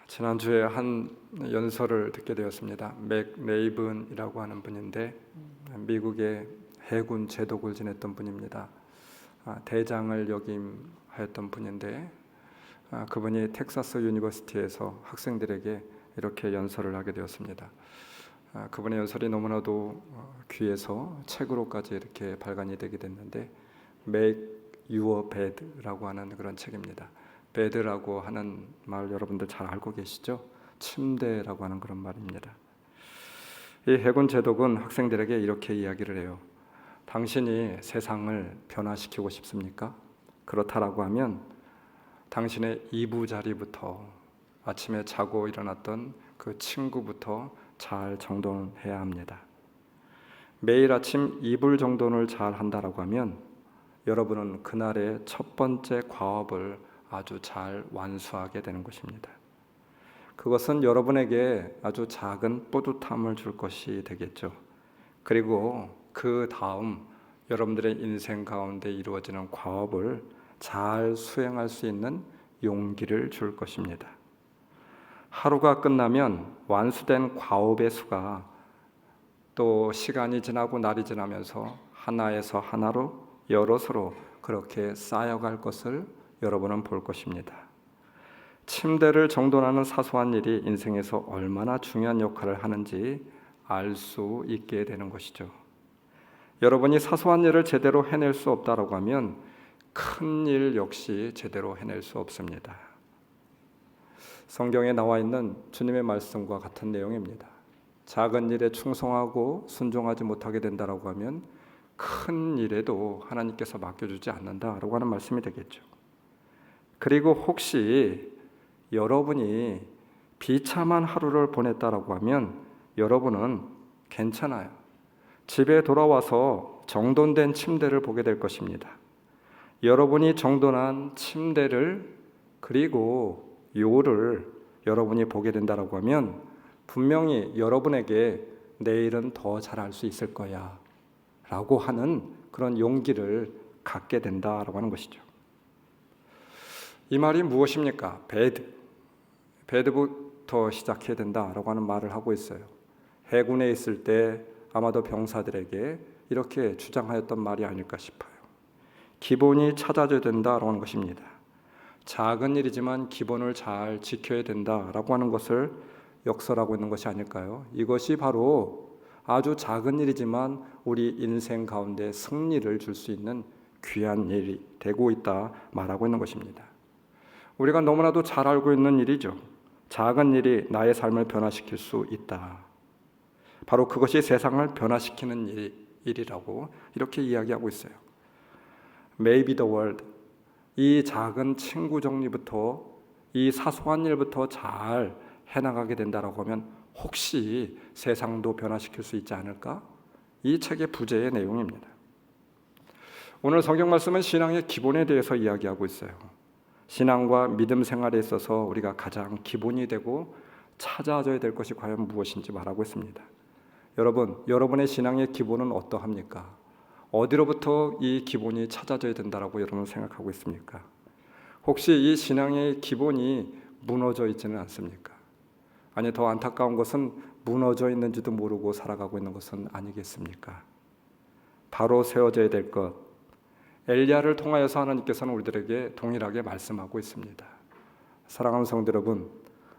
지난주에 한 연설을 듣게 되었습니다. 맥 레이븐이라고 하는 분인데 미국의 해군 제독을 지냈던 분입니다. 대장을 역임하였던 분인데 그분이 텍사스 유니버시티에서 학생들에게 이렇게 연설을 하게 되었습니다. 그분의 연설이 너무나도 귀해서 책으로까지 이렇게 발간이 되게 됐는데 Make Your Bed라고 하는 그런 책입니다. 베드라고 하는 말 여러분들 잘 알고 계시죠? 침대라고 하는 그런 말입니다. 이 해군 제독은 학생들에게 이렇게 이야기를 해요. 당신이 세상을 변화시키고 싶습니까? 그렇다라고 하면 당신의 이부자리부터 아침에 자고 일어났던 그 침구부터 잘 정돈해야 합니다. 매일 아침 이불 정돈을 잘 한다라고 하면 여러분은 그날의 첫 번째 과업을 아주 잘 완수하게 되는 것입니다. 그것은 여러분에게 아주 작은 뿌듯함을 줄 것이 되겠죠. 그리고 그 다음 여러분들의 인생 가운데 이루어지는 과업을 잘 수행할 수 있는 용기를 줄 것입니다. 하루가 끝나면 완수된 과업의 수가 또 시간이 지나고 날이 지나면서 하나에서 하나로 여럿으로 그렇게 쌓여갈 것을 여러분은 볼 것입니다. 침대를 정돈하는 사소한 일이 인생에서 얼마나 중요한 역할을 하는지 알 수 있게 되는 것이죠. 여러분이 사소한 일을 제대로 해낼 수 없다라고 하면 큰 일 역시 제대로 해낼 수 없습니다. 성경에 나와 있는 주님의 말씀과 같은 내용입니다. 작은 일에 충성하고 순종하지 못하게 된다라고 하면 큰 일에도 하나님께서 맡겨주지 않는다라고 하는 말씀이 되겠죠. 그리고 혹시 여러분이 비참한 하루를 보냈다라고 하면 여러분은 괜찮아요. 집에 돌아와서 정돈된 침대를 보게 될 것입니다. 여러분이 정돈한 침대를 그리고 요를 여러분이 보게 된다라고 하면 분명히 여러분에게 내일은 더 잘할 수 있을 거야 라고 하는 그런 용기를 갖게 된다라고 하는 것이죠. 이 말이 무엇입니까? 배드부터 시작해야 된다라고 하는 말을 하고 있어요. 해군에 있을 때 아마도 병사들에게 이렇게 주장하였던 말이 아닐까 싶어요. 기본이 찾아져야 된다라고 하는 것입니다. 작은 일이지만 기본을 잘 지켜야 된다라고 하는 것을 역설하고 있는 것이 아닐까요? 이것이 바로 아주 작은 일이지만 우리 인생 가운데 승리를 줄 수 있는 귀한 일이 되고 있다 말하고 있는 것입니다. 우리가 너무나도 잘 알고 있는 일이죠. 작은 일이 나의 삶을 변화시킬 수 있다. 바로 그것이 세상을 변화시키는 일이라고 이렇게 이야기하고 있어요. Maybe the world. 이 작은 친구 정리부터 이 사소한 일부터 잘 해나가게 된다라고 하면 혹시 세상도 변화시킬 수 있지 않을까? 이 책의 부제의 내용입니다. 오늘 성경 말씀은 신앙의 기본에 대해서 이야기하고 있어요. 신앙과 믿음 생활에 있어서 우리가 가장 기본이 되고 찾아져야 될 것이 과연 무엇인지 말하고 있습니다. 여러분의 신앙의 기본은 어떠합니까? 어디로부터 이 기본이 찾아져야 된다라고 여러분 생각하고 있습니까? 혹시 이 신앙의 기본이 무너져 있지는 않습니까? 아니, 더 안타까운 것은 무너져 있는지도 모르고 살아가고 있는 것은 아니겠습니까? 바로 세워져야 될 것, 엘리야를 통하여서 하나님께서는 우리들에게 동일하게 말씀하고 있습니다. 사랑하는 성도 여러분,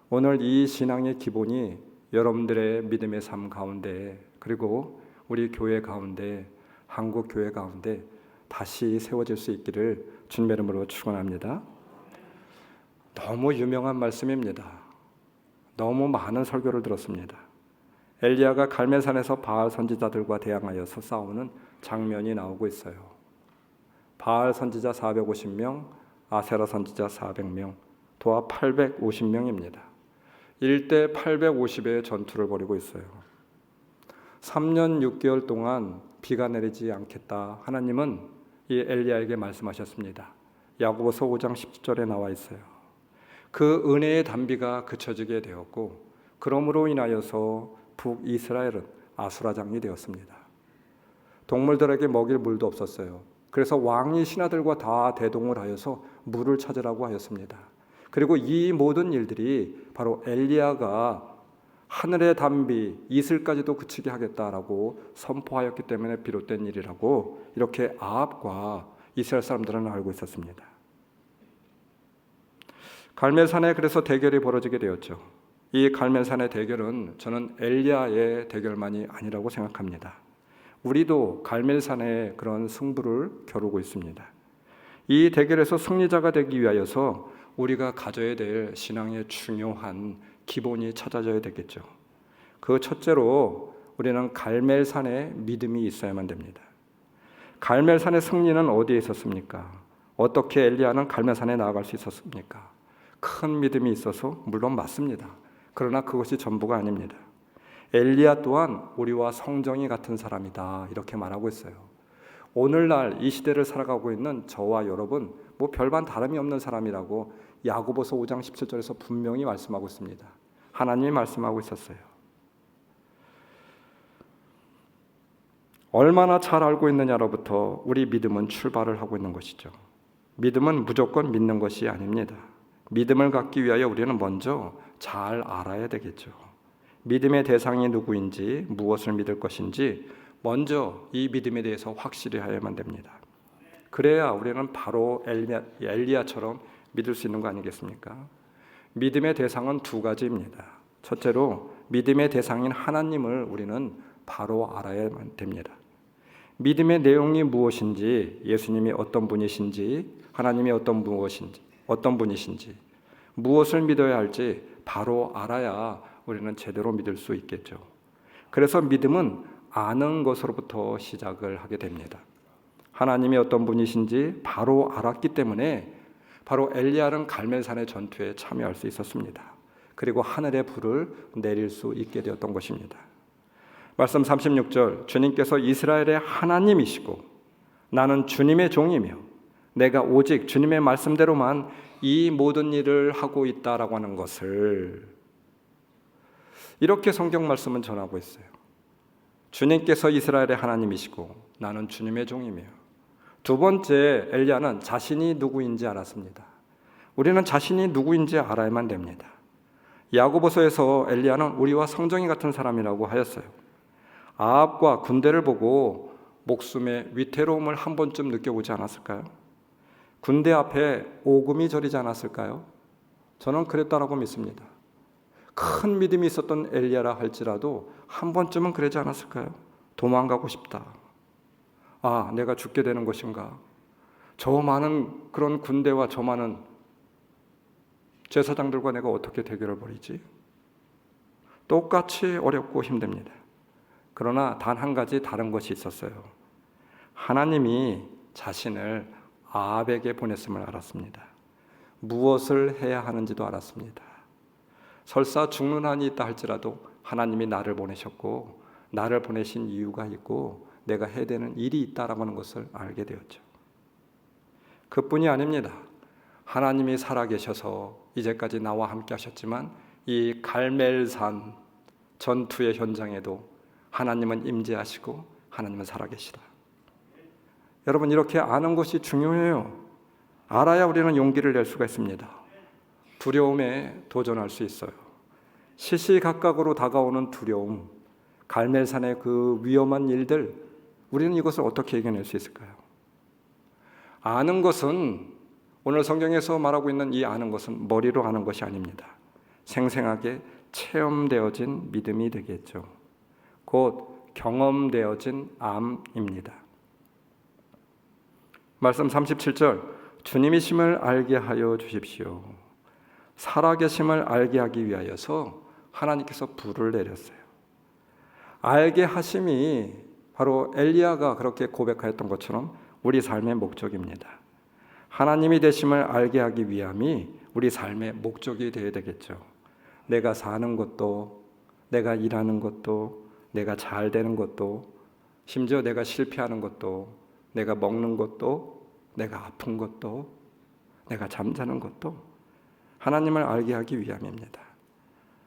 오늘 이 신앙의 기본이 여러분들의 믿음의 삶 가운데 그리고 우리 교회 가운데 한국 교회 가운데 다시 세워질 수 있기를 주님의 이름으로 축원합니다. 너무 유명한 말씀입니다. 너무 많은 설교를 들었습니다. 엘리야가 갈멜산에서 바알 선지자들과 대항하여서 싸우는 장면이 나오고 있어요. 바알 선지자 450명, 아세라 선지자 400명, 도합 850명입니다. 1대 850의 전투를 벌이고 있어요. 3년 6개월 동안 비가 내리지 않겠다. 하나님은 이 엘리야에게 말씀하셨습니다. 야고보서 5장 10절에 나와 있어요. 그 은혜의 단비가 그쳐지게 되었고 그러므로 인하여서 북이스라엘은 아수라장이 되었습니다. 동물들에게 먹일 물도 없었어요. 그래서 왕이 신하들과 다 대동을 하여서 물을 찾으라고 하였습니다. 그리고 이 모든 일들이 바로 엘리야가 하늘의 담비 이슬까지도 그치게 하겠다라고 선포하였기 때문에 비롯된 일이라고 이렇게 아합과 이스라엘 사람들은 알고 있었습니다. 갈멜산에 그래서 대결이 벌어지게 되었죠. 이 갈멜산의 대결은 저는 엘리야의 대결만이 아니라고 생각합니다. 우리도 갈멜산에 그런 승부를 겨루고 있습니다. 이 대결에서 승리자가 되기 위하여서 우리가 가져야 될 신앙의 중요한 기본이 찾아져야 되겠죠. 그 첫째로 우리는 갈멜산에 믿음이 있어야만 됩니다. 갈멜산의 승리는 어디에 있었습니까? 어떻게 엘리야는 갈멜산에 나아갈 수 있었습니까? 큰 믿음이 있어서 물론 맞습니다. 그러나 그것이 전부가 아닙니다. 엘리야 또한 우리와 성정이 같은 사람이다 이렇게 말하고 있어요. 오늘날 이 시대를 살아가고 있는 저와 여러분 뭐 별반 다름이 없는 사람이라고 야고보서 5장 17절에서 분명히 말씀하고 있습니다. 하나님이 말씀하고 있었어요. 얼마나 잘 알고 있느냐로부터 우리 믿음은 출발을 하고 있는 것이죠. 믿음은 무조건 믿는 것이 아닙니다. 믿음을 갖기 위하여 우리는 먼저 잘 알아야 되겠죠. 믿음의 대상이 누구인지 무엇을 믿을 것인지 먼저 이 믿음에 대해서 확실히 해야만 됩니다. 그래야 우리는 바로 엘리야처럼 믿을 수 있는 거 아니겠습니까? 믿음의 대상은 두 가지입니다. 첫째로 믿음의 대상인 하나님을 우리는 바로 알아야만 됩니다. 믿음의 내용이 무엇인지, 예수님이 어떤 분이신지, 하나님이 어떤 분이신지, 무엇을 믿어야 할지 바로 알아야 우리는 제대로 믿을 수 있겠죠. 그래서 믿음은 아는 것으로부터 시작을 하게 됩니다. 하나님이 어떤 분이신지 바로 알았기 때문에 바로 엘리야는 갈멜산의 전투에 참여할 수 있었습니다. 그리고 하늘의 불을 내릴 수 있게 되었던 것입니다. 말씀 36절, 주님께서 이스라엘의 하나님이시고 나는 주님의 종이며 내가 오직 주님의 말씀대로만 이 모든 일을 하고 있다라고 하는 것을 이렇게 성경 말씀은 전하고 있어요. 주님께서 이스라엘의 하나님이시고 나는 주님의 종이며, 두 번째 엘리야는 자신이 누구인지 알았습니다. 우리는 자신이 누구인지 알아야만 됩니다. 야고보서에서 엘리야는 우리와 성정이 같은 사람이라고 하였어요. 아합과 군대를 보고 목숨의 위태로움을 한 번쯤 느껴보지 않았을까요? 군대 앞에 오금이 저리지 않았을까요? 저는 그랬다라고 믿습니다. 큰 믿음이 있었던 엘리야라 할지라도 한 번쯤은 그러지 않았을까요? 도망가고 싶다. 아, 내가 죽게 되는 것인가? 저 많은 그런 군대와 저 많은 제사장들과 내가 어떻게 대결을 벌이지? 똑같이 어렵고 힘듭니다. 그러나 단 한 가지 다른 것이 있었어요. 하나님이 자신을 아합에게 보냈음을 알았습니다. 무엇을 해야 하는지도 알았습니다. 설사 죽는 한이 있다 할지라도 하나님이 나를 보내셨고 나를 보내신 이유가 있고 내가 해야 되는 일이 있다라고 하는 것을 알게 되었죠. 그뿐이 아닙니다. 하나님이 살아계셔서 이제까지 나와 함께 하셨지만 이 갈멜산 전투의 현장에도 하나님은 임재하시고 하나님은 살아계시다. 여러분, 이렇게 아는 것이 중요해요. 알아야 우리는 용기를 낼 수가 있습니다. 두려움에 도전할 수 있어요. 시시각각으로 다가오는 두려움, 갈멜산의 그 위험한 일들, 우리는 이것을 어떻게 이겨낼 수 있을까요? 아는 것은, 오늘 성경에서 말하고 있는 이 아는 것은 머리로 아는 것이 아닙니다. 생생하게 체험되어진 믿음이 되겠죠. 곧 경험되어진 암입니다. 말씀 37절, 주님이심을 알게 하여 주십시오. 살아계심을 알게 하기 위하여서 하나님께서 불을 내렸어요. 알게 하심이 바로 엘리야가 그렇게 고백하였던 것처럼 우리 삶의 목적입니다. 하나님이 되심을 알게 하기 위함이 우리 삶의 목적이 되어야 되겠죠. 내가 사는 것도, 내가 일하는 것도, 내가 잘 되는 것도, 심지어 내가 실패하는 것도, 내가 먹는 것도, 내가 아픈 것도, 내가 잠자는 것도 하나님을 알게 하기 위함입니다.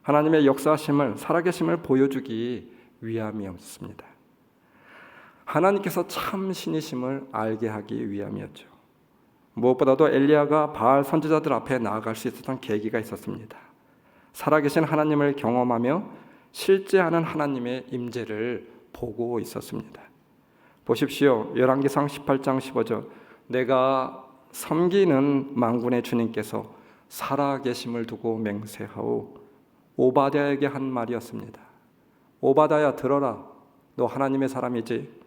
하나님의 역사하심을, 살아계심을 보여주기 위함이었습니다. 하나님께서 참 신이심을 알게 하기 위함이었죠. 무엇보다도 엘리야가 바알 선지자들 앞에 나아갈 수 있었던 계기가 있었습니다. 살아계신 하나님을 경험하며 실제하는 하나님의 임재를 보고 있었습니다. 보십시오. 열왕기상 18장 15절, 내가 섬기는 만군의 주님께서 살아계심을 두고 맹세하오. 오바댜에게 한 말이었습니다. 오바댜야, 들어라. 너 하나님의 사람이지.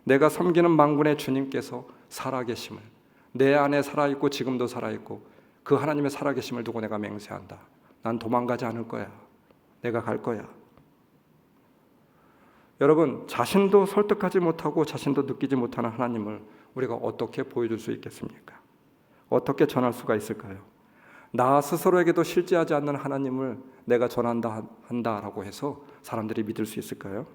내가 섬기는 만군의 주님께서 살아계심을, 내 안에 살아있고 지금도 살아있고 그 하나님의 살아계심을 두고 내가 맹세한다. 난 도망가지 않을 거야. 내가 갈 거야. 여러분, 자신도 설득하지 못하고 자신도 느끼지 못하는 하나님을 우리가 어떻게 보여줄 수 있겠습니까? 어떻게 전할 수가 있을까요? 나 스스로에게도 실제하지 않는 하나님을 내가 한다라고 해서 사람들이 믿을 수 있을까요?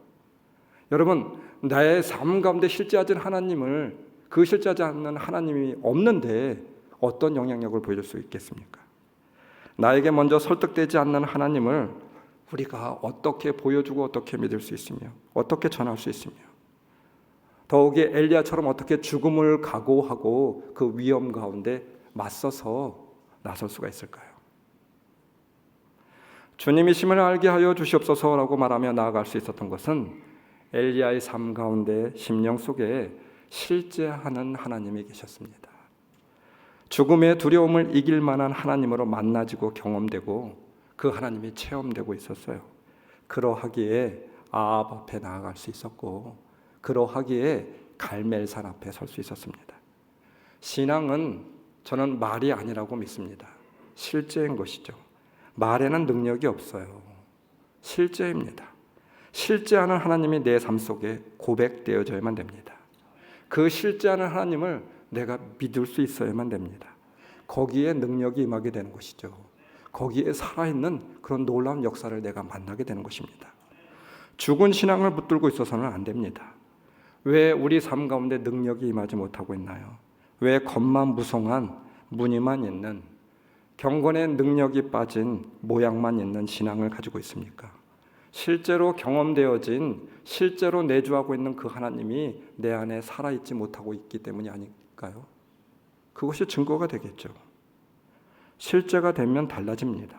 여러분, 나의 삶 가운데 실제하지 않는 하나님을, 그 실제하지 않는 하나님이 없는데 어떤 영향력을 보여줄 수 있겠습니까? 나에게 먼저 설득되지 않는 하나님을 우리가 어떻게 보여주고 어떻게 믿을 수 있으며 어떻게 전할 수 있으며 더욱이 엘리야처럼 어떻게 죽음을 각오하고 그 위험 가운데 맞서서 나설 수가 있을까요? 주님이심을 알게 하여 주시옵소서라고 말하며 나아갈 수 있었던 것은 엘리야의 삶 가운데 심령 속에 실제하는 하나님이 계셨습니다. 죽음의 두려움을 이길 만한 하나님으로 만나지고 경험되고 그 하나님이 체험되고 있었어요. 그러하기에 아합 앞에 나아갈 수 있었고 그러하기에 갈멜산 앞에 설 수 있었습니다. 신앙은 저는 말이 아니라고 믿습니다. 실제인 것이죠. 말에는 능력이 없어요. 실제입니다. 실제하는 하나님이 내 삶 속에 고백되어져야만 됩니다. 그 실제하는 하나님을 내가 믿을 수 있어야만 됩니다. 거기에 능력이 임하게 되는 것이죠. 거기에 살아있는 그런 놀라운 역사를 내가 만나게 되는 것입니다. 죽은 신앙을 붙들고 있어서는 안 됩니다. 왜 우리 삶 가운데 능력이 임하지 못하고 있나요? 왜 겉만 무성한 무늬만 있는 경건의 능력이 빠진 모양만 있는 신앙을 가지고 있습니까? 실제로 경험되어진, 실제로 내주하고 있는 그 하나님이 내 안에 살아있지 못하고 있기 때문이 아닐까요? 그것이 증거가 되겠죠. 실제가 되면 달라집니다.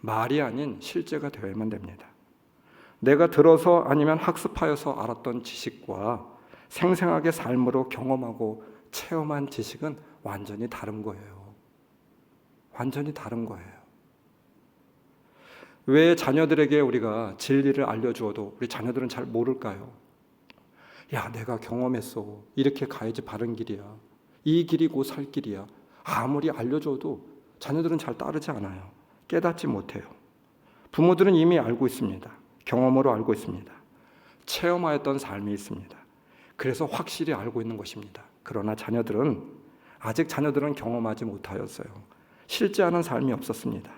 말이 아닌 실제가 되어야만 됩니다. 내가 들어서 아니면 학습하여서 알았던 지식과 생생하게 삶으로 경험하고 체험한 지식은 완전히 다른 거예요. 완전히 다른 거예요. 왜 자녀들에게 우리가 진리를 알려주어도 우리 자녀들은 잘 모를까요? 야, 내가 경험했어. 이렇게 가야지 바른 길이야. 이 길이 곧 살 길이야. 아무리 알려줘도 자녀들은 잘 따르지 않아요. 깨닫지 못해요. 부모들은 이미 알고 있습니다. 경험으로 알고 있습니다. 체험하였던 삶이 있습니다. 그래서 확실히 알고 있는 것입니다. 그러나 아직 자녀들은 경험하지 못하였어요. 실제하는 삶이 없었습니다.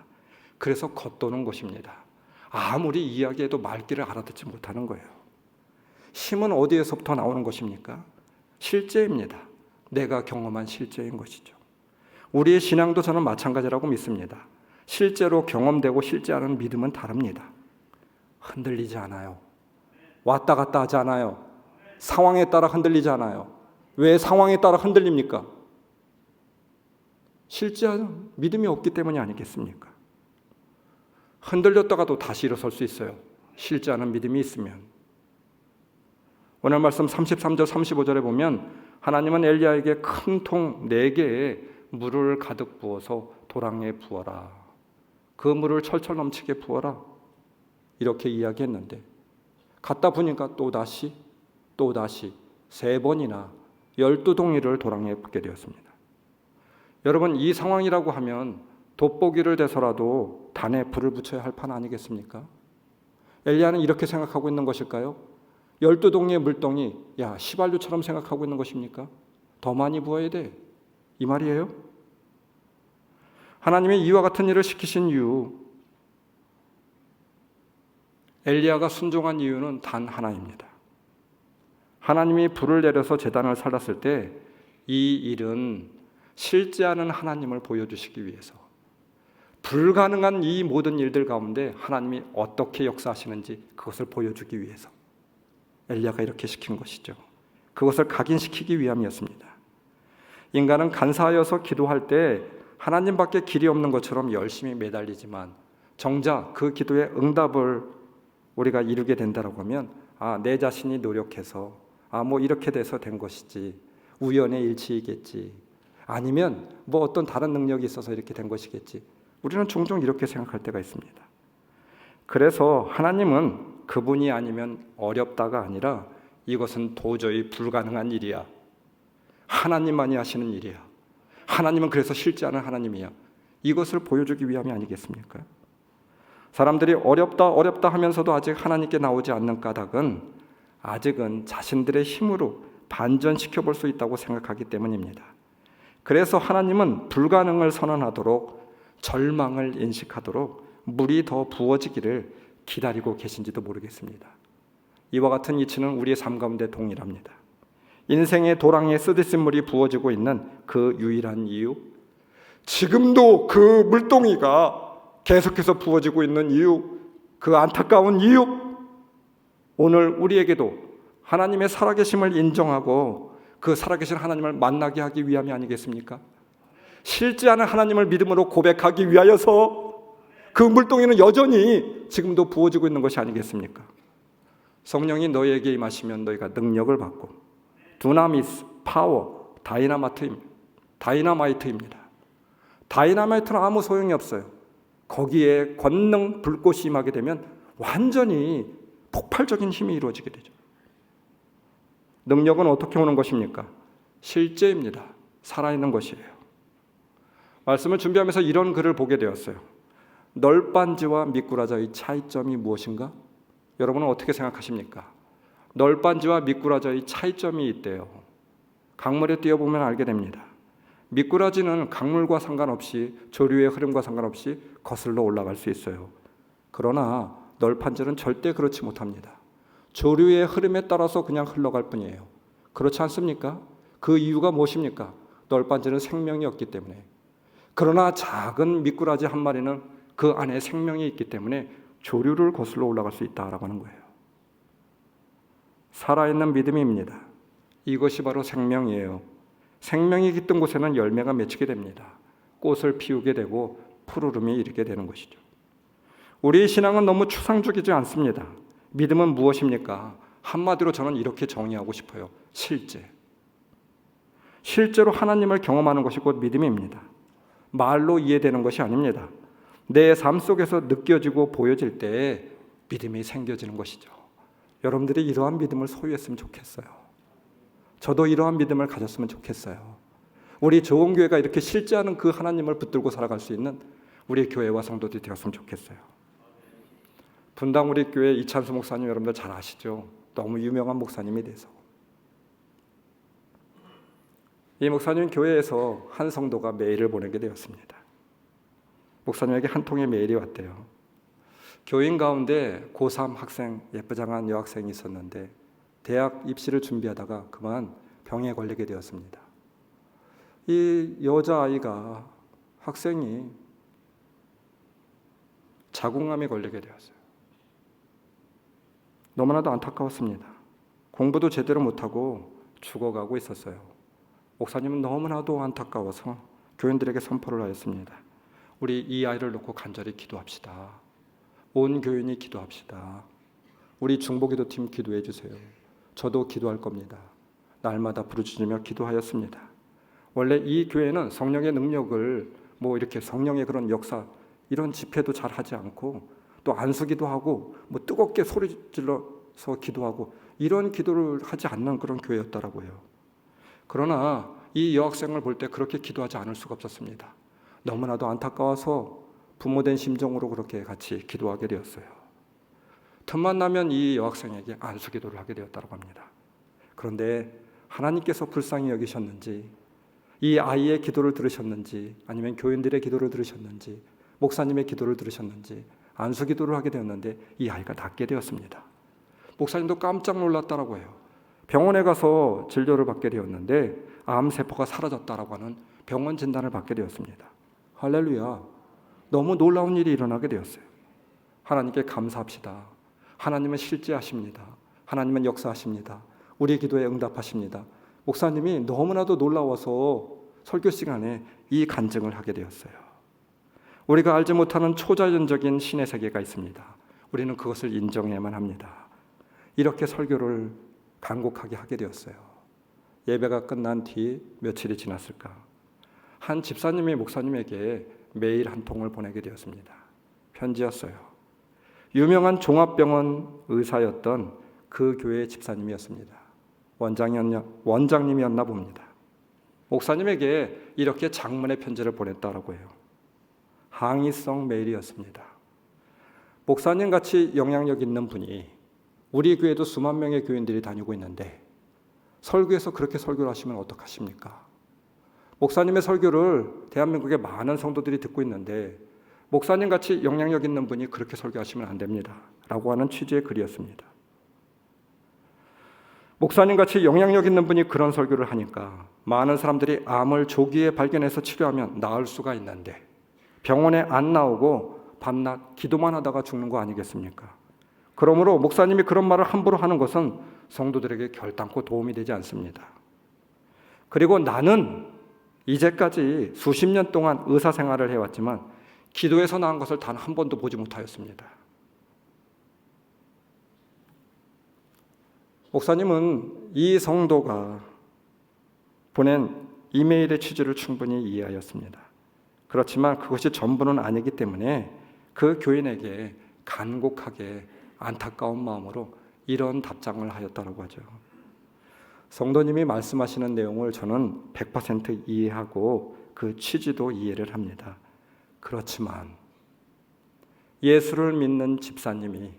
그래서 겉도는 것입니다. 아무리 이야기해도 말귀를 알아듣지 못하는 거예요. 힘은 어디에서부터 나오는 것입니까? 실제입니다. 내가 경험한 실제인 것이죠. 우리의 신앙도 저는 마찬가지라고 믿습니다. 실제로 경험되고 실제하는 믿음은 다릅니다. 흔들리지 않아요. 왔다 갔다 하지 않아요. 상황에 따라 흔들리지 않아요. 왜 상황에 따라 흔들립니까? 실제하는 믿음이 없기 때문이 아니겠습니까? 흔들렸다가도 다시 일어설 수 있어요. 실제하는 믿음이 있으면. 오늘 말씀 33절 35절에 보면 하나님은 엘리야에게 큰 통 4개에 물을 가득 부어서 도랑에 부어라. 그 물을 철철 넘치게 부어라. 이렇게 이야기했는데 갖다 부니까 또다시 3번이나 12동이를 도랑에 붓게 되었습니다. 여러분, 이 상황이라고 하면 돋보기를 대서라도 단에 불을 붙여야 할 판 아니겠습니까? 엘리야는 이렇게 생각하고 있는 것일까요? 12동이의 물동이 시발유처럼 생각하고 있는 것입니까? 더 많이 부어야 돼. 이 말이에요? 하나님이 이와 같은 일을 시키신 이유, 엘리야가 순종한 이유는 단 하나입니다. 하나님이 불을 내려서 제단을 살랐을 때 이 일은 실제하는 하나님을 보여주시기 위해서, 불가능한 이 모든 일들 가운데 하나님이 어떻게 역사하시는지 그것을 보여주기 위해서 엘리야가 이렇게 시킨 것이죠. 그것을 각인시키기 위함이었습니다. 인간은 간사하여서 기도할 때 하나님밖에 길이 없는 것처럼 열심히 매달리지만 정작 그 기도의 응답을 우리가 이루게 된다라고 하면 내 자신이 노력해서 뭐 이렇게 돼서 된 것이지, 우연의 일치이겠지, 아니면 뭐 어떤 다른 능력이 있어서 이렇게 된 것이겠지, 우리는 종종 이렇게 생각할 때가 있습니다. 그래서 하나님은 그분이 아니면 어렵다가 아니라 이것은 도저히 불가능한 일이야, 하나님만이 하시는 일이야, 하나님은 그래서 싫지 않은 하나님이야, 이것을 보여주기 위함이 아니겠습니까? 사람들이 어렵다 하면서도 아직 하나님께 나오지 않는 까닭은 아직은 자신들의 힘으로 반전시켜 볼 수 있다고 생각하기 때문입니다. 그래서 하나님은 불가능을 선언하도록, 절망을 인식하도록 물이 더 부어지기를 기다리고 계신지도 모르겠습니다. 이와 같은 이치는 우리의 삶 가운데 동일합니다. 인생의 도랑에 쓰디쓴 물이 부어지고 있는 그 유일한 이유, 지금도 그 물동이가 계속해서 부어지고 있는 이유, 그 안타까운 이유, 오늘 우리에게도 하나님의 살아계심을 인정하고 그 살아계신 하나님을 만나게 하기 위함이 아니겠습니까? 실지 않은 하나님을 믿음으로 고백하기 위하여서 그 물동이는 여전히 지금도 부어지고 있는 것이 아니겠습니까? 성령이 너희에게 임하시면 너희가 능력을 받고, 두나미스, 파워, 다이나마이트입니다. 다이나마이트는 아무 소용이 없어요. 거기에 권능, 불꽃이 임하게 되면 완전히 폭발적인 힘이 이루어지게 되죠. 능력은 어떻게 오는 것입니까? 실제입니다. 살아있는 것이에요. 말씀을 준비하면서 이런 글을 보게 되었어요. 널빤지와 미꾸라지의 차이점이 무엇인가? 여러분은 어떻게 생각하십니까? 널빤지와 미꾸라지의 차이점이 있대요. 강물에 뛰어보면 알게 됩니다. 미꾸라지는 강물과 상관없이, 조류의 흐름과 상관없이 거슬러 올라갈 수 있어요. 그러나 널빤지는 절대 그렇지 못합니다. 조류의 흐름에 따라서 그냥 흘러갈 뿐이에요. 그렇지 않습니까? 그 이유가 무엇입니까? 널빤지는 생명이 없기 때문에. 그러나 작은 미꾸라지 한 마리는 그 안에 생명이 있기 때문에 조류를 거슬러 올라갈 수 있다라고 하는 거예요. 살아있는 믿음입니다. 이것이 바로 생명이에요. 생명이 깃든 곳에는 열매가 맺히게 됩니다. 꽃을 피우게 되고 푸르름이 이르게 되는 것이죠. 우리의 신앙은 너무 추상적이지 않습니다. 믿음은 무엇입니까? 한마디로 저는 이렇게 정의하고 싶어요. 실제로 하나님을 경험하는 것이 곧 믿음입니다. 말로 이해되는 것이 아닙니다. 내 삶 속에서 느껴지고 보여질 때 믿음이 생겨지는 것이죠. 여러분들이 이러한 믿음을 소유했으면 좋겠어요. 저도 이러한 믿음을 가졌으면 좋겠어요. 우리 좋은 교회가 이렇게 실제하는 그 하나님을 붙들고 살아갈 수 있는 우리 교회와 성도들이 되었으면 좋겠어요. 분당 우리 교회 이찬수 목사님 여러분들 잘 아시죠? 너무 유명한 목사님이 돼서. 이 목사님 교회에서 한 성도가 메일을 보내게 되었습니다. 목사님에게 한 통의 메일이 왔대요. 교인 가운데 고3 학생, 예쁘장한 여학생이 있었는데 대학 입시를 준비하다가 그만 병에 걸리게 되었습니다. 이 여자아이가, 학생이 자궁암에 걸리게 되었어요. 너무나도 안타까웠습니다. 공부도 제대로 못하고 죽어가고 있었어요. 목사님은 너무나도 안타까워서 교인들에게 선포를 하였습니다. 우리 이 아이를 놓고 간절히 기도합시다. 온 교인이 기도합시다. 우리 중보기도팀 기도해 주세요. 저도 기도할 겁니다. 날마다 부르짖으며 기도하였습니다. 원래 이 교회는 성령의 능력을 이렇게 성령의 그런 역사, 이런 집회도 잘 하지 않고 또 안수기도 하고 뜨겁게 소리 질러서 기도하고 이런 기도를 하지 않는 그런 교회였더라고요. 그러나 이 여학생을 볼 때 그렇게 기도하지 않을 수가 없었습니다. 너무나도 안타까워서 부모된 심정으로 그렇게 같이 기도하게 되었어요. 틈만 나면 이 여학생에게 안수기도를 하게 되었다고 합니다. 그런데 하나님께서 불쌍히 여기셨는지, 이 아이의 기도를 들으셨는지, 아니면 교인들의 기도를 들으셨는지, 목사님의 기도를 들으셨는지 안수기도를 하게 되었는데 이 아이가 낫게 되었습니다. 목사님도 깜짝 놀랐다라고 해요. 병원에 가서 진료를 받게 되었는데 암세포가 사라졌다라고 하는 병원 진단을 받게 되었습니다. 할렐루야. 너무 놀라운 일이 일어나게 되었어요. 하나님께 감사합시다. 하나님은 실제하십니다. 하나님은 역사하십니다. 우리 기도에 응답하십니다. 목사님이 너무나도 놀라워서 설교 시간에 이 간증을 하게 되었어요. 우리가 알지 못하는 초자연적인 신의 세계가 있습니다. 우리는 그것을 인정해야만 합니다. 이렇게 설교를 간곡하게 하게 되었어요. 예배가 끝난 뒤 며칠이 지났을까? 한 집사님이 목사님에게 메일 한 통을 보내게 되었습니다. 편지였어요. 유명한 종합병원 의사였던 그 교회의 집사님이었습니다. 원장님이었나 봅니다. 목사님에게 이렇게 장문의 편지를 보냈다라고 해요. 항의성 메일이었습니다. 목사님 같이 영향력 있는 분이 우리 교회도 수만 명의 교인들이 다니고 있는데 설교에서 그렇게 설교를 하시면 어떡하십니까? 목사님의 설교를 대한민국의 많은 성도들이 듣고 있는데 목사님 같이 영향력 있는 분이 그렇게 설교하시면 안 됩니다. 라고 하는 취지의 글이었습니다. 목사님 같이 영향력 있는 분이 그런 설교를 하니까 많은 사람들이 암을 조기에 발견해서 치료하면 나을 수가 있는데 병원에 안 나오고 밤낮 기도만 하다가 죽는 거 아니겠습니까? 그러므로 목사님이 그런 말을 함부로 하는 것은 성도들에게 결단코 도움이 되지 않습니다. 그리고 나는 이제까지 수십 년 동안 의사 생활을 해왔지만 기도에서 나은 것을 단 한 번도 보지 못하였습니다. 목사님은 이 성도가 보낸 이메일의 취지를 충분히 이해하였습니다. 그렇지만 그것이 전부는 아니기 때문에 그 교인에게 간곡하게 안타까운 마음으로 이런 답장을 하였다고 하죠. 성도님이 말씀하시는 내용을 저는 100% 이해하고 그 취지도 이해를 합니다. 그렇지만 예수를 믿는 집사님이,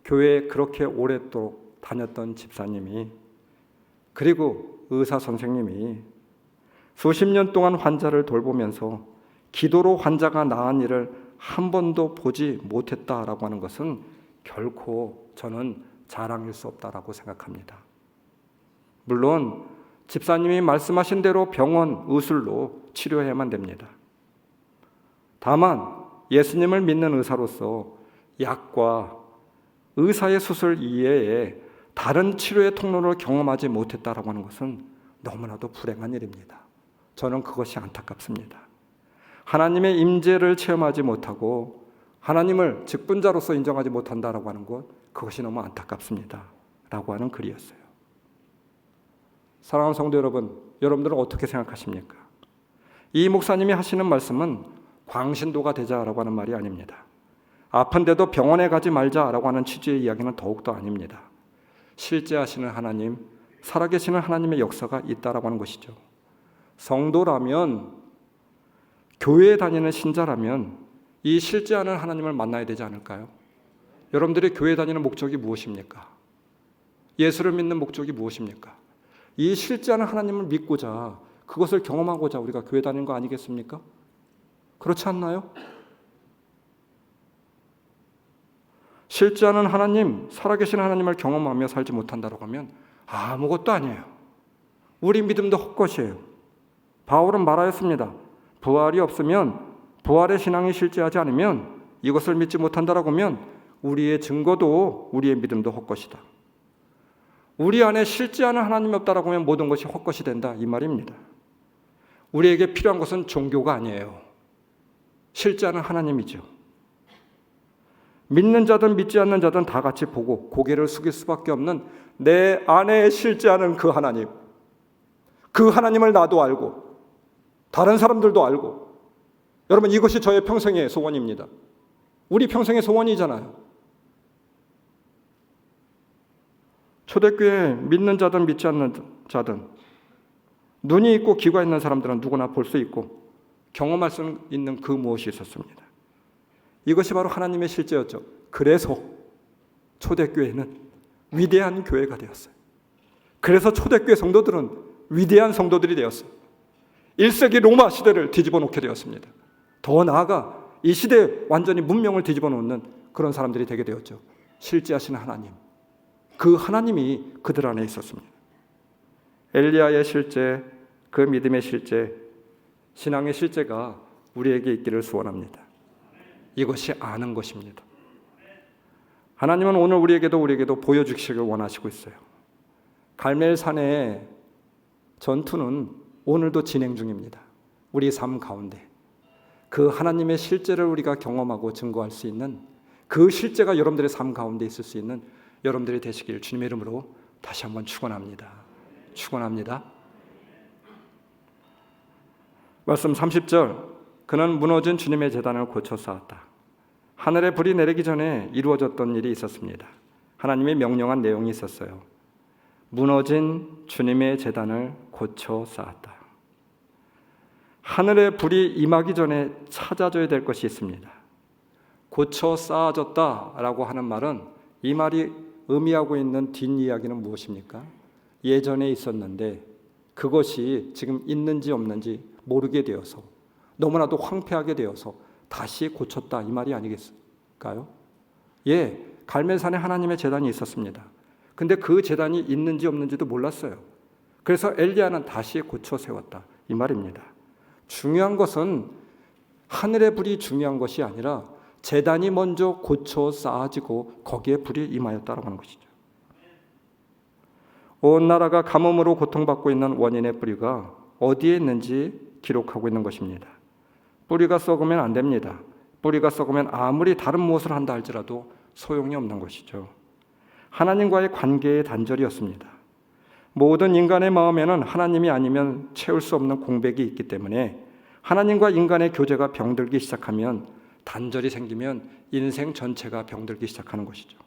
교회에 그렇게 오랫도록 다녔던 집사님이, 그리고 의사 선생님이 수십 년 동안 환자를 돌보면서 기도로 환자가 나은 일을 한 번도 보지 못했다라고 하는 것은 결코 저는 자랑일 수 없다라고 생각합니다. 물론 집사님이 말씀하신 대로 병원, 의술로 치료해야만 됩니다. 다만 예수님을 믿는 의사로서 약과 의사의 수술 이외에 다른 치료의 통로를 경험하지 못했다라고 하는 것은 너무나도 불행한 일입니다. 저는 그것이 안타깝습니다. 하나님의 임재를 체험하지 못하고 하나님을 직분자로서 인정하지 못한다라고 하는 것, 그것이 너무 안타깝습니다. 라고 하는 글이었어요. 사랑하는 성도 여러분, 여러분들은 어떻게 생각하십니까? 이 목사님이 하시는 말씀은 광신도가 되자라고 하는 말이 아닙니다. 아픈데도 병원에 가지 말자라고 하는 취지의 이야기는 더욱더 아닙니다. 실제 하시는 하나님, 살아계시는 하나님의 역사가 있다라고 하는 것이죠. 성도라면, 교회에 다니는 신자라면 이 실제하는 하나님을 만나야 되지 않을까요? 여러분들이 교회 다니는 목적이 무엇입니까? 예수를 믿는 목적이 무엇입니까? 이 실제하는 하나님을 믿고자, 그것을 경험하고자 우리가 교회 다니는 거 아니겠습니까? 그렇지 않나요? 실제하는 하나님, 살아계신 하나님을 경험하며 살지 못한다고 하면 아무것도 아니에요. 우리 믿음도 헛것이에요. 바울은 말하였습니다. 부활이 없으면, 부활의 신앙이 실제하지 않으면, 이것을 믿지 못한다라고 하면 우리의 증거도 우리의 믿음도 헛것이다. 우리 안에 실제하는 하나님이 없다라고 하면 모든 것이 헛것이 된다, 이 말입니다. 우리에게 필요한 것은 종교가 아니에요. 실제하는 하나님이죠. 믿는 자든 믿지 않는 자든 다 같이 보고 고개를 숙일 수밖에 없는 내 안에 실제하는 그 하나님, 그 하나님을 나도 알고 다른 사람들도 알고, 여러분 이것이 저의 평생의 소원입니다. 우리 평생의 소원이잖아요. 초대교회 믿는 자든 믿지 않는 자든, 눈이 있고 귀가 있는 사람들은 누구나 볼 수 있고 경험할 수 있는 그 무엇이 있었습니다. 이것이 바로 하나님의 실제였죠. 그래서 초대교회는 위대한 교회가 되었어요. 그래서 초대교회 성도들은 위대한 성도들이 되었어요. 1세기 로마 시대를 뒤집어 놓게 되었습니다. 더 나아가 이 시대에 완전히 문명을 뒤집어 놓는 그런 사람들이 되게 되었죠. 실제하신 하나님, 그 하나님이 그들 안에 있었습니다. 엘리야의 실제, 그 믿음의 실제, 신앙의 실제가 우리에게 있기를 소원합니다. 이것이 아는 것입니다. 하나님은 오늘 우리에게도 보여주시길 원하시고 있어요. 갈멜산의 전투는 오늘도 진행 중입니다. 우리 삶 가운데 그 하나님의 실제를 우리가 경험하고 증거할 수 있는 그 실제가 여러분들의 삶 가운데 있을 수 있는 여러분들이 되시길 주님의 이름으로 다시 한번 축원합니다. 축원합니다. 말씀 30절, 그는 무너진 주님의 제단을 고쳐 쌓았다. 하늘에 불이 내리기 전에 이루어졌던 일이 있었습니다. 하나님이 명령한 내용이 있었어요. 무너진 주님의 제단을 고쳐 쌓았다. 하늘에 불이 임하기 전에 찾아줘야 될 것이 있습니다. 고쳐 쌓아졌다라고 하는 말은 이 말이 의미하고 있는 뒷이야기는 무엇입니까? 예전에 있었는데 그것이 지금 있는지 없는지 모르게 되어서 너무나도 황폐하게 되어서 다시 고쳤다, 이 말이 아니겠을까요? 예, 갈멜산에 하나님의 제단이 있었습니다. 근데 그 제단이 있는지 없는지도 몰랐어요. 그래서 엘리야는 다시 고쳐 세웠다, 이 말입니다. 중요한 것은 하늘의 불이 중요한 것이 아니라 제단이 먼저 고쳐 쌓아지고 거기에 불이 임하였다라고 하는 것이죠. 온 나라가 가뭄으로 고통받고 있는 원인의 뿌리가 어디에 있는지 기록하고 있는 것입니다. 뿌리가 썩으면 안 됩니다. 뿌리가 썩으면 아무리 다른 무엇을 한다 할지라도 소용이 없는 것이죠. 하나님과의 관계의 단절이었습니다. 모든 인간의 마음에는 하나님이 아니면 채울 수 없는 공백이 있기 때문에 하나님과 인간의 교제가 병들기 시작하면, 단절이 생기면 인생 전체가 병들기 시작하는 것이죠.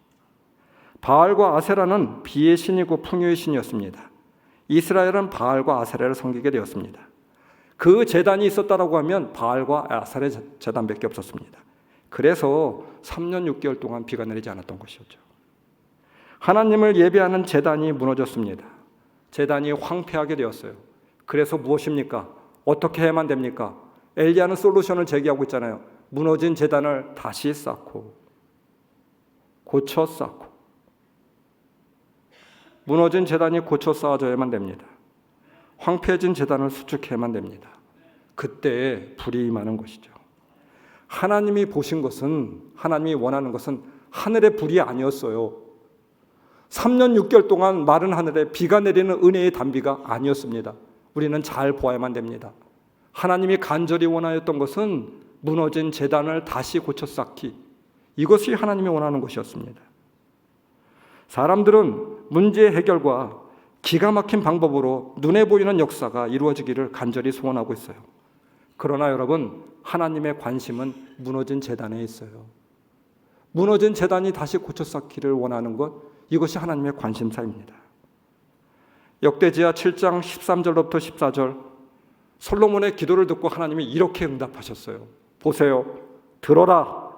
바알과 아세라는 비의 신이고 풍요의 신이었습니다. 이스라엘은 바알과 아세라를 섬기게 되었습니다. 그 제단이 있었다라고 하면 바알과 아세라 제단밖에 없었습니다. 그래서 3년 6개월 동안 비가 내리지 않았던 것이었죠. 하나님을 예배하는 제단이 무너졌습니다. 제단이 황폐하게 되었어요. 그래서 무엇입니까? 어떻게 해야만 됩니까? 엘리야는 솔루션을 제기하고 있잖아요. 무너진 제단을 다시 쌓고 고쳐 쌓고, 무너진 제단이 고쳐 쌓아져야만 됩니다. 황폐해진 제단을 수축해야만 됩니다. 그때 불이 임하는 것이죠. 하나님이 보신 것은, 하나님이 원하는 것은 하늘의 불이 아니었어요. 3년 6개월 동안 마른 하늘에 비가 내리는 은혜의 단비가 아니었습니다. 우리는 잘 보아야만 됩니다. 하나님이 간절히 원하였던 것은 무너진 제단을 다시 고쳐 쌓기, 이것이 하나님이 원하는 것이었습니다. 사람들은 문제 해결과 기가 막힌 방법으로 눈에 보이는 역사가 이루어지기를 간절히 소원하고 있어요. 그러나 여러분, 하나님의 관심은 무너진 제단에 있어요. 무너진 제단이 다시 고쳐 쌓기를 원하는 것, 이것이 하나님의 관심사입니다. 역대지하 7장 13절부터 14절, 솔로몬의 기도를 듣고 하나님이 이렇게 응답하셨어요. 보세요. 들어라.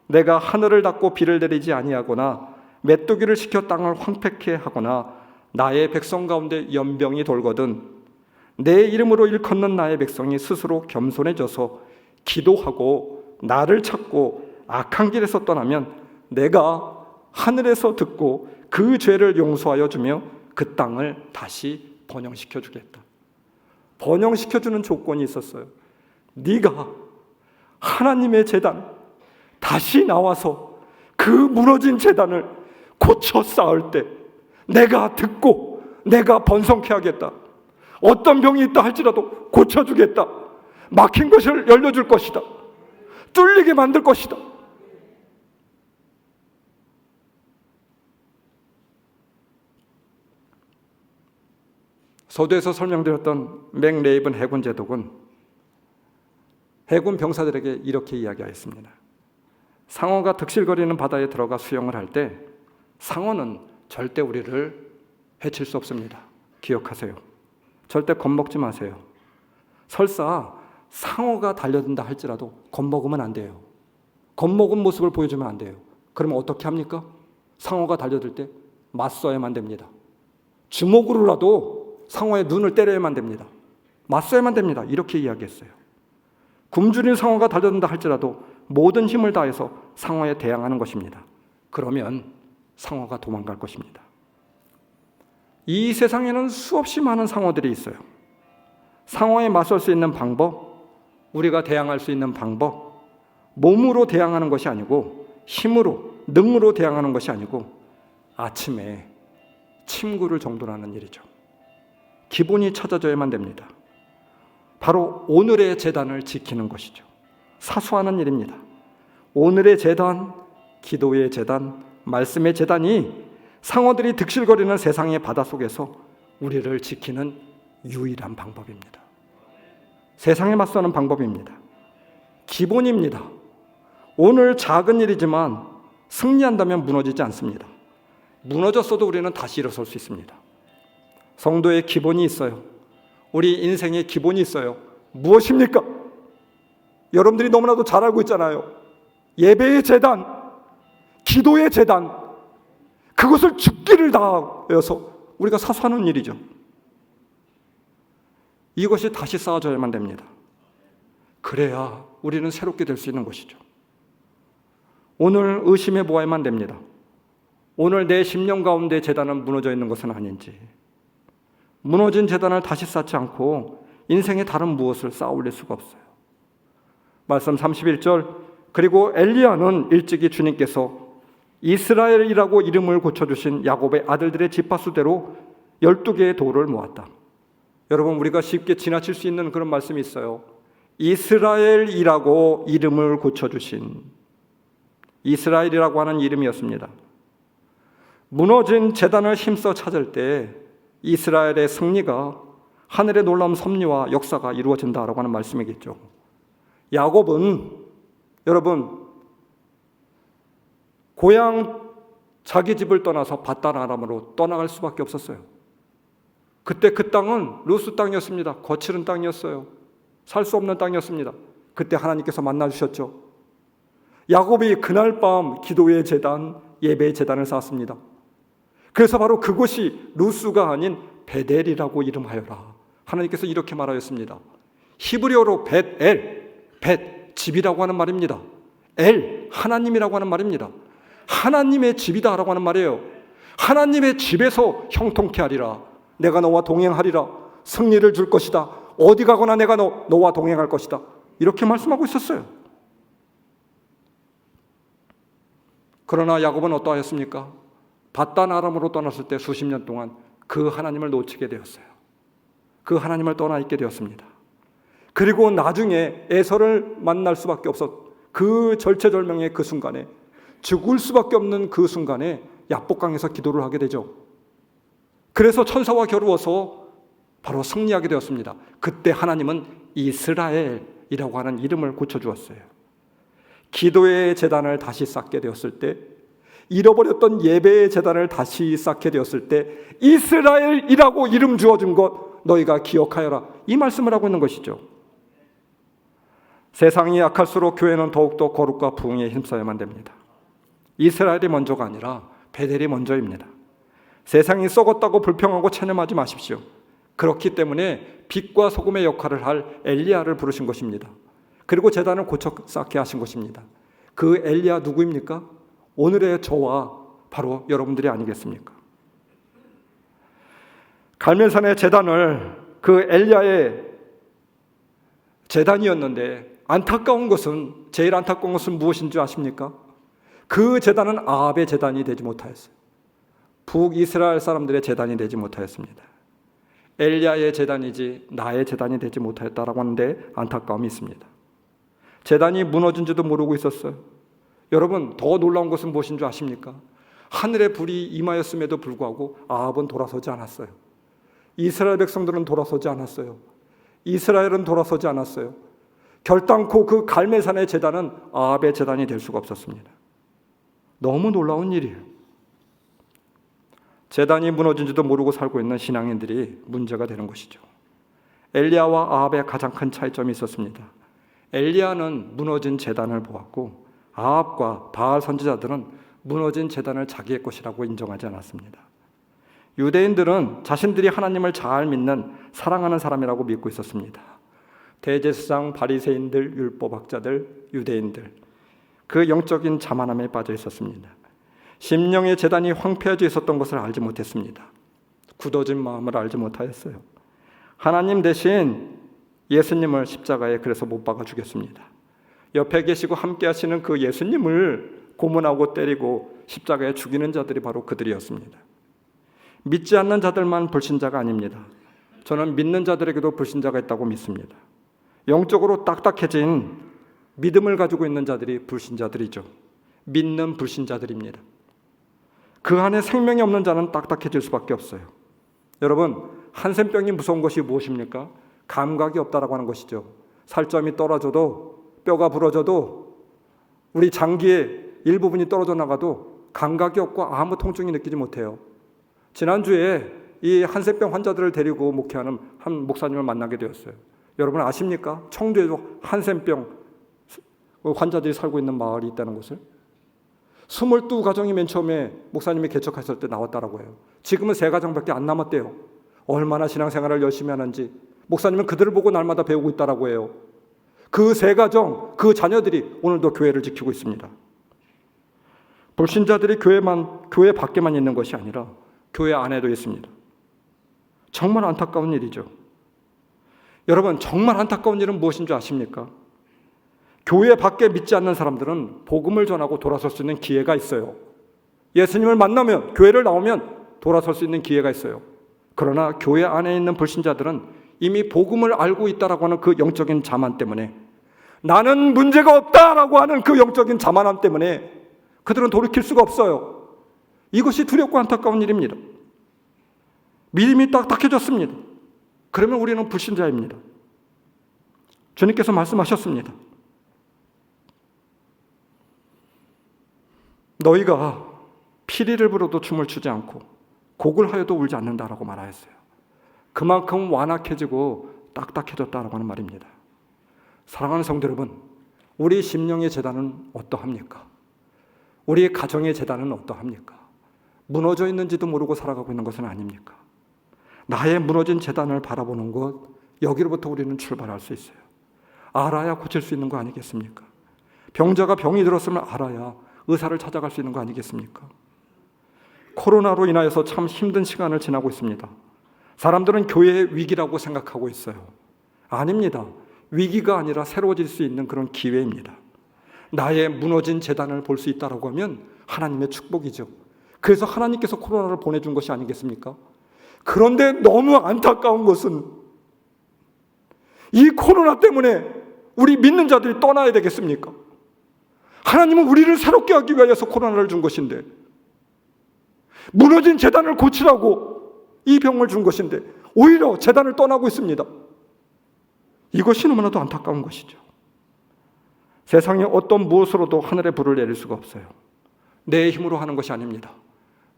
내가 하늘을 닫고 비를 내리지 아니하거나 메뚜기를 시켜 땅을 황폐케 하거나 나의 백성 가운데 연병이 돌거든 내 이름으로 일컫는 나의 백성이 스스로 겸손해져서 기도하고 나를 찾고 악한 길에서 떠나면 내가 하늘에서 듣고 그 죄를 용서하여 주며 그 땅을 다시 번영시켜 주겠다. 번영시켜 주는 조건이 있었어요. 네가 하나님의 제단 다시 나와서 그 무너진 제단을 고쳐 쌓을 때 내가 듣고 내가 번성케 하겠다. 어떤 병이 있다 할지라도 고쳐주겠다. 막힌 것을 열려줄 것이다. 뚫리게 만들 것이다. 서두에서 설명드렸던 맥레이븐 해군 제독은 해군 병사들에게 이렇게 이야기하였습니다. 상어가 득실거리는 바다에 들어가 수영을 할 때 상어는 절대 우리를 해칠 수 없습니다. 기억하세요. 절대 겁먹지 마세요. 설사 상어가 달려든다 할지라도 겁먹으면 안 돼요. 겁먹은 모습을 보여주면 안 돼요. 그러면 어떻게 합니까? 상어가 달려들 때 맞서야만 됩니다. 주먹으로라도 상어의 눈을 때려야만 됩니다. 맞서야만 됩니다. 이렇게 이야기했어요. 굶주린 상어가 달려든다 할지라도 모든 힘을 다해서 상어에 대항하는 것입니다. 그러면 상어가 도망갈 것입니다. 이 세상에는 수없이 많은 상어들이 있어요. 상어에 맞설 수 있는 방법, 우리가 대항할 수 있는 방법, 몸으로 대항하는 것이 아니고 힘으로, 능으로 대항하는 것이 아니고 아침에 침구를 정돈하는 일이죠. 기본이 찾아져야만 됩니다. 바로 오늘의 제단을 지키는 것이죠. 사소한 일입니다. 오늘의 제단, 기도의 제단, 말씀의 제단이 상어들이 득실거리는 세상의 바다 속에서 우리를 지키는 유일한 방법입니다. 세상에 맞서는 방법입니다. 기본입니다. 오늘 작은 일이지만 승리한다면 무너지지 않습니다. 무너졌어도 우리는 다시 일어설 수 있습니다. 성도의 기본이 있어요. 우리 인생의 기본이 있어요. 무엇입니까? 여러분들이 너무나도 잘 알고 있잖아요. 예배의 제단, 기도의 제단, 그것을 죽기를 다하여서 우리가 사수하는 일이죠. 이것이 다시 쌓아져야만 됩니다. 그래야 우리는 새롭게 될 수 있는 것이죠. 오늘 의심해 보아야만 됩니다. 오늘 내 심령 가운데 제단은 무너져 있는 것은 아닌지, 무너진 제단을 다시 쌓지 않고 인생의 다른 무엇을 쌓아 올릴 수가 없어요. 말씀 31절, 그리고 엘리야는 일찍이 주님께서 이스라엘이라고 이름을 고쳐주신 야곱의 아들들의 지파수대로 12개의 돌을 모았다. 여러분, 우리가 쉽게 지나칠 수 있는 그런 말씀이 있어요. 이스라엘이라고 이름을 고쳐주신, 이스라엘이라고 하는 이름이었습니다. 무너진 제단을 힘써 찾을 때 이스라엘의 승리가, 하늘의 놀라운 섭리와 역사가 이루어진다라고 하는 말씀이겠죠. 야곱은, 여러분, 고향 자기 집을 떠나서 밧단 아람으로 떠나갈 수밖에 없었어요. 그때 그 땅은 루스 땅이었습니다. 거칠은 땅이었어요. 살 수 없는 땅이었습니다. 그때 하나님께서 만나주셨죠. 야곱이 그날 밤 기도의 제단, 예배의 제단을 쌓았습니다. 그래서 바로 그곳이 루스가 아닌 베델이라고 이름하여라. 하나님께서 이렇게 말하였습니다. 히브리어로 벳엘, 벳, 집이라고 하는 말입니다. 엘, 하나님이라고 하는 말입니다. 하나님의 집이다라고 하는 말이에요. 하나님의 집에서 형통케 하리라. 내가 너와 동행하리라. 승리를 줄 것이다. 어디 가거나 내가 너와 동행할 것이다. 이렇게 말씀하고 있었어요. 그러나 야곱은 어떠하였습니까? 밧단 아람으로 떠났을 때 수십 년 동안 그 하나님을 놓치게 되었어요. 그 하나님을 떠나 있게 되었습니다. 그리고 나중에 에서를 만날 수밖에 없었, 그 절체절명의 그 순간에, 죽을 수밖에 없는 그 순간에 야복강에서 기도를 하게 되죠. 그래서 천사와 겨루어서 바로 승리하게 되었습니다. 그때 하나님은 이스라엘이라고 하는 이름을 고쳐주었어요. 기도의 제단을 다시 쌓게 되었을 때, 잃어버렸던 예배의 제단을 다시 쌓게 되었을 때, 이스라엘이라고 이름 주어준 것 너희가 기억하여라. 이 말씀을 하고 있는 것이죠. 세상이 약할수록 교회는 더욱더 거룩과 부흥에 힘써야만 됩니다. 이스라엘이 먼저가 아니라 베델이 먼저입니다. 세상이 썩었다고 불평하고 체념하지 마십시오. 그렇기 때문에 빛과 소금의 역할을 할 엘리야를 부르신 것입니다. 그리고 제단을 고쳐 쌓게 하신 것입니다. 그 엘리야 누구입니까? 오늘의 저와 바로 여러분들이 아니겠습니까? 갈멜산의 제단을, 그 엘리야의 제단이었는데, 안타까운 것은, 제일 안타까운 것은 무엇인 줄 아십니까? 그 제단은 아합의 제단이 되지 못하였어요. 북이스라엘 사람들의 제단이 되지 못하였습니다. 엘리야의 제단이지 나의 제단이 되지 못하였다라고 하는데 안타까움이 있습니다. 제단이 무너진지도 모르고 있었어요. 여러분, 더 놀라운 것은 무엇인 줄 아십니까? 하늘의 불이 임하였음에도 불구하고 아합은 돌아서지 않았어요. 이스라엘 백성들은 돌아서지 않았어요. 이스라엘은 돌아서지 않았어요. 결단코 그 갈멜산의 제단은 아합의 제단이 될 수가 없었습니다. 너무 놀라운 일이에요. 제단이 무너진지도 모르고 살고 있는 신앙인들이 문제가 되는 것이죠. 엘리야와 아합의 가장 큰 차이점이 있었습니다. 엘리야는 무너진 제단을 보았고, 아합과 바알 선지자들은 무너진 제단을 자기의 것이라고 인정하지 않았습니다. 유대인들은 자신들이 하나님을 잘 믿는, 사랑하는 사람이라고 믿고 있었습니다. 대제사장, 바리새인들, 율법학자들, 유대인들, 그 영적인 자만함에 빠져 있었습니다. 심령의 제단이 황폐해져 있었던 것을 알지 못했습니다. 굳어진 마음을 알지 못하였어요. 하나님 대신 예수님을 십자가에 그래서 못 박아 죽였습니다. 옆에 계시고 함께 하시는 그 예수님을 고문하고 때리고 십자가에 죽이는 자들이 바로 그들이었습니다. 믿지 않는 자들만 불신자가 아닙니다. 저는 믿는 자들에게도 불신자가 있다고 믿습니다. 영적으로 딱딱해진 믿음을 가지고 있는 자들이 불신자들이죠. 믿는 불신자들입니다. 그 안에 생명이 없는 자는 딱딱해질 수밖에 없어요. 여러분, 한센병이 무서운 것이 무엇입니까? 감각이 없다라고 하는 것이죠. 살점이 떨어져도, 뼈가 부러져도, 우리 장기의 일부분이 떨어져 나가도 감각이 없고 아무 통증이 느끼지 못해요. 지난주에 이 한센병 환자들을 데리고 목회하는 한 목사님을 만나게 되었어요. 여러분 아십니까? 청주에도 한센병 환자들이 살고 있는 마을이 있다는 것을. 22가정이 맨 처음에 목사님이 개척하셨을 때 나왔다라고 해요. 지금은 3가정밖에 안 남았대요. 얼마나 신앙생활을 열심히 하는지 목사님은 그들을 보고 날마다 배우고 있다라고 해요. 그 3가정, 그 자녀들이 오늘도 교회를 지키고 있습니다. 불신자들이 교회 밖에만 있는 것이 아니라 교회 안에도 있습니다. 정말 안타까운 일이죠. 여러분, 정말 안타까운 일은 무엇인 줄 아십니까? 교회 밖에 믿지 않는 사람들은 복음을 전하고 돌아설 수 있는 기회가 있어요. 예수님을 만나면, 교회를 나오면 돌아설 수 있는 기회가 있어요. 그러나 교회 안에 있는 불신자들은 이미 복음을 알고 있다라고 하는 그 영적인 자만 때문에, 나는 문제가 없다라고 하는 그 영적인 자만함 때문에 그들은 돌이킬 수가 없어요. 이것이 두렵고 안타까운 일입니다. 믿음이 딱딱해졌습니다. 그러면 우리는 불신자입니다. 주님께서 말씀하셨습니다. 너희가 피리를 불어도 춤을 추지 않고 곡을 하여도 울지 않는다라고 말하였어요. 그만큼 완악해지고 딱딱해졌다라고 하는 말입니다. 사랑하는 성도 여러분, 우리 심령의 재단은 어떠합니까? 우리의 가정의 재단은 어떠합니까? 무너져 있는지도 모르고 살아가고 있는 것은 아닙니까? 나의 무너진 재단을 바라보는 것, 여기로부터 우리는 출발할 수 있어요. 알아야 고칠 수 있는 거 아니겠습니까? 병자가 병이 들었으면 알아야 의사를 찾아갈 수 있는 거 아니겠습니까? 코로나로 인하여서 참 힘든 시간을 지나고 있습니다. 사람들은 교회의 위기라고 생각하고 있어요. 아닙니다. 위기가 아니라 새로워질 수 있는 그런 기회입니다. 나의 무너진 재단을 볼 수 있다고 하면 하나님의 축복이죠. 그래서 하나님께서 코로나를 보내준 것이 아니겠습니까? 그런데 너무 안타까운 것은 이 코로나 때문에 우리 믿는 자들이 떠나야 되겠습니까? 하나님은 우리를 새롭게 하기 위해서 코로나를 준 것인데, 무너진 재단을 고치라고 이 병을 준 것인데 오히려 재단을 떠나고 있습니다. 이것이 너무나도 안타까운 것이죠. 세상에 어떤 무엇으로도 하늘의 불을 내릴 수가 없어요. 내 힘으로 하는 것이 아닙니다.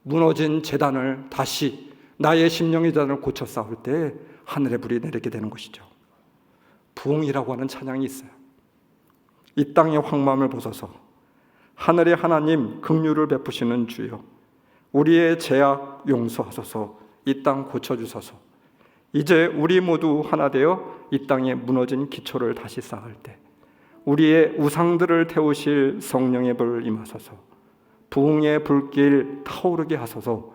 무너진 재단을 다시, 나의 심령의 재단을 고쳐 쌓을 때 하늘의 불이 내리게 되는 것이죠. 부흥이라고 하는 찬양이 있어요. 이 땅의 황망을 벗어서 하늘의 하나님 긍휼을 베푸시는 주여, 우리의 죄악 용서하소서, 이 땅 고쳐주소서. 이제 우리 모두 하나 되어 이 땅에 무너진 기초를 다시 쌓을 때 우리의 우상들을 태우실 성령의 불 임하소서. 부흥의 불길 타오르게 하소서.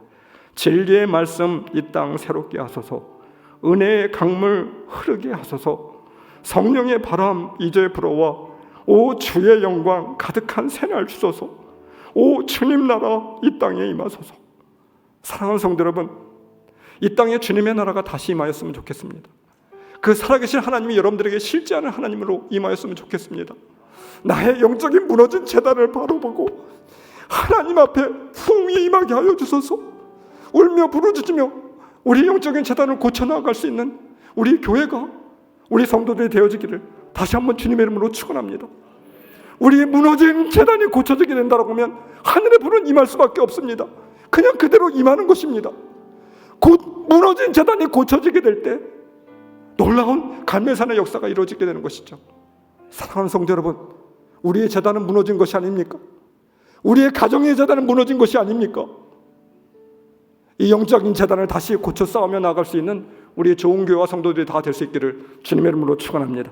진리의 말씀 이 땅 새롭게 하소서. 은혜의 강물 흐르게 하소서. 성령의 바람 이제 불어와 오 주의 영광 가득한 새날 주소서. 오 주님 나라 이 땅에 임하소서. 사랑하는 성도 여러분, 이 땅에 주님의 나라가 다시 임하였으면 좋겠습니다. 그 살아계신 하나님이 여러분들에게 실제하는 하나님으로 임하였으면 좋겠습니다. 나의 영적인 무너진 재단을 바라보고 하나님 앞에 부흥이 임하게 하여 주소서. 울며 부르짖으며 우리 영적인 재단을 고쳐나갈 수 있는 우리 교회가, 우리 성도들이 되어지기를 다시 한번 주님의 이름으로 축원합니다. 우리의 무너진 재단이 고쳐지게 된다고 하면 하늘의 불은 임할 수밖에 없습니다. 그냥 그대로 임하는 것입니다. 곧 무너진 재단이 고쳐지게 될 때 놀라운 갈매산의 역사가 이루어지게 되는 것이죠. 사랑하는 성도 여러분, 우리의 재단은 무너진 것이 아닙니까? 우리의 가정의 재단은 무너진 것이 아닙니까? 이 영적인 재단을 다시 고쳐 싸우며 나아갈 수 있는 우리의 좋은 교회와 성도들이 다 될 수 있기를 주님의 이름으로 축원합니다.